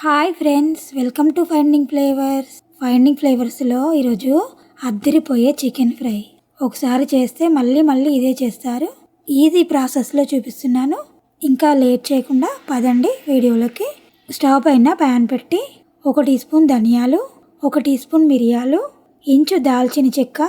Hi friends, welcome to finding ఫ్లేవర్స్లో ఈరోజు అద్దరిపోయే చికెన్ ఫ్రై. ఒకసారి చేస్తే మళ్ళీ మళ్ళీ ఇదే చేస్తారు. ఈజీ ప్రాసెస్లో చూపిస్తున్నాను. ఇంకా లేట్ చేయకుండా పదండి వీడియోలోకి. స్టవ్ పైన ప్యాన్ పెట్టి 1 టీ స్పూన్ ధనియాలు, 1 టీ స్పూన్ మిరియాలు, ఇంచు దాల్చిన చెక్క,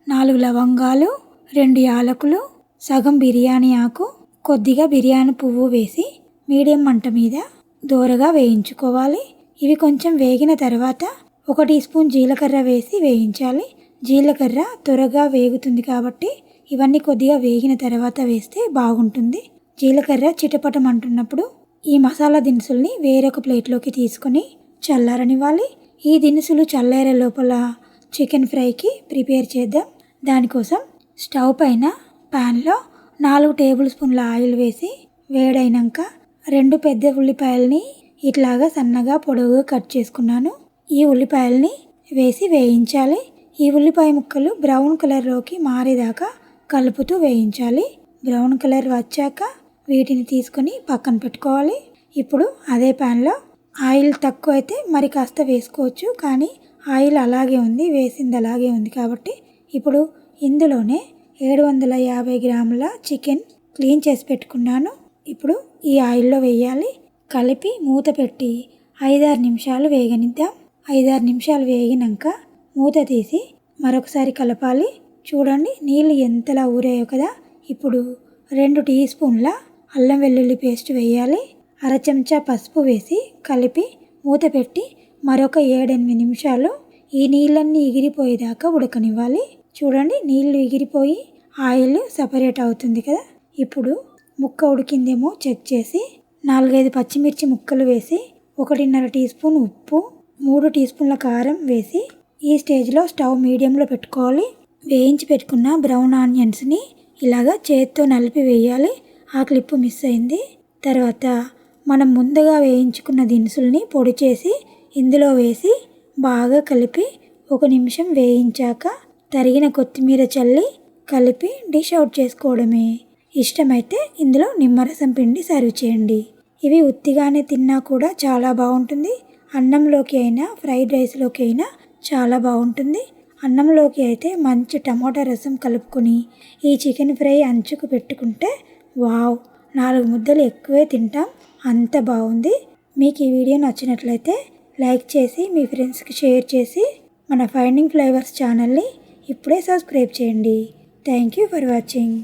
4 లవంగాలు, 2 యాలకులు, సగం బిర్యానీ ఆకు, కొద్దిగా బిర్యానీ పువ్వు వేసి మీడియం మంట మీద దోరగా వేయించుకోవాలి. ఇవి కొంచెం వేగిన తర్వాత 1 టీ స్పూన్ జీలకర్ర వేసి వేయించాలి. జీలకర్ర త్వరగా వేగుతుంది కాబట్టి ఇవన్నీ కొద్దిగా వేగిన తర్వాత వేస్తే బాగుంటుంది. జీలకర్ర చిటపటమంటున్నప్పుడు ఈ మసాలా దినుసుల్ని వేరొక ప్లేట్లోకి తీసుకొని చల్లారనివ్వాలి. ఈ దినుసులు చల్లారే లోపల చికెన్ ఫ్రైకి ప్రిపేర్ చేద్దాం. దానికోసం స్టవ్ పైన ప్యాన్లో 4 టేబుల్ స్పూన్ల ఆయిల్ వేసి వేడైనాక 2 పెద్ద ఉల్లిపాయలని ఇట్లాగా సన్నగా పొడవుగా కట్ చేసుకున్నాను. ఈ ఉల్లిపాయలని వేసి వేయించాలి. ఈ ఉల్లిపాయ ముక్కలు బ్రౌన్ కలర్లోకి మారేదాకా కలుపుతూ వేయించాలి. బ్రౌన్ కలర్ వచ్చాక వీటిని తీసుకొని పక్కన పెట్టుకోవాలి. ఇప్పుడు అదే ప్యాన్లో ఆయిల్ తక్కువ అయితే మరి కాస్త వేసుకోవచ్చు, కానీ ఆయిల్ అలాగే ఉంది, వేసింది అలాగే ఉంది కాబట్టి ఇప్పుడు ఇందులోనే 750 గ్రాముల చికెన్ క్లీన్ చేసి పెట్టుకున్నాను. ఇప్పుడు ఈ ఆయిల్లో వేయాలి. కలిపి మూత పెట్టి 5-6 నిమిషాలు వేగనిద్దాం. 5-6 నిమిషాలు వేగినాక మూత తీసి మరొకసారి కలపాలి. చూడండి నీళ్ళు ఎంతలా ఊరాయో కదా. ఇప్పుడు 2 టీ స్పూన్ల అల్లం వెల్లుల్లి పేస్ట్ వేయాలి. 1/2 చెంచా పసుపు వేసి కలిపి మూత పెట్టి మరొక 7-8 నిమిషాలు ఈ నీళ్ళన్నీ ఎగిరిపోయేదాకా ఉడకనివ్వాలి. చూడండి నీళ్ళు ఎగిరిపోయి ఆయిల్ సపరేట్ అవుతుంది కదా. ఇప్పుడు ముక్క ఉడికిందేమో చెక్ చేసి 4-5 పచ్చిమిర్చి ముక్కలు వేసి 1.5 టీ స్పూన్ ఉప్పు, 3 టీ స్పూన్ల కారం వేసి ఈ స్టేజ్లో స్టవ్ మీడియంలో పెట్టుకోవాలి. వేయించి పెట్టుకున్న బ్రౌన్ ఆనియన్స్ని ఇలాగా చేత్తో నలిపి వేయాలి. ఆ క్లిప్పు మిస్ అయింది. తర్వాత మనం ముందుగా వేయించుకున్న దినుసుల్ని పొడి చేసి ఇందులో వేసి బాగా కలిపి 1 నిమిషం వేయించాక తరిగిన కొత్తిమీర చల్లి కలిపి డిష్ అవుట్ చేసుకోవడమే. ఇష్టమైతే ఇందులో నిమ్మరసం పిండి సర్వ్ చేయండి. ఇవి ఉత్తిగానే తిన్నా కూడా చాలా బాగుంటుంది. అన్నంలోకి అయినా ఫ్రైడ్ రైస్లోకి అయినా చాలా బాగుంటుంది. అన్నంలోకి అయితే మంచి టమాటా రసం కలుపుకొని ఈ చికెన్ ఫ్రై అంచుకు పెట్టుకుంటే వావ్, 4 ముద్దలు ఎక్కువే తింటాం, అంత బాగుంది. మీకు ఈ వీడియో నచ్చినట్లయితే లైక్ చేసి మీ ఫ్రెండ్స్కి షేర్ చేసి మన ఫైండింగ్ ఫ్లేవర్స్ ఛానల్ని ఇప్పుడే సబ్స్క్రైబ్ చేయండి. Thank you for watching.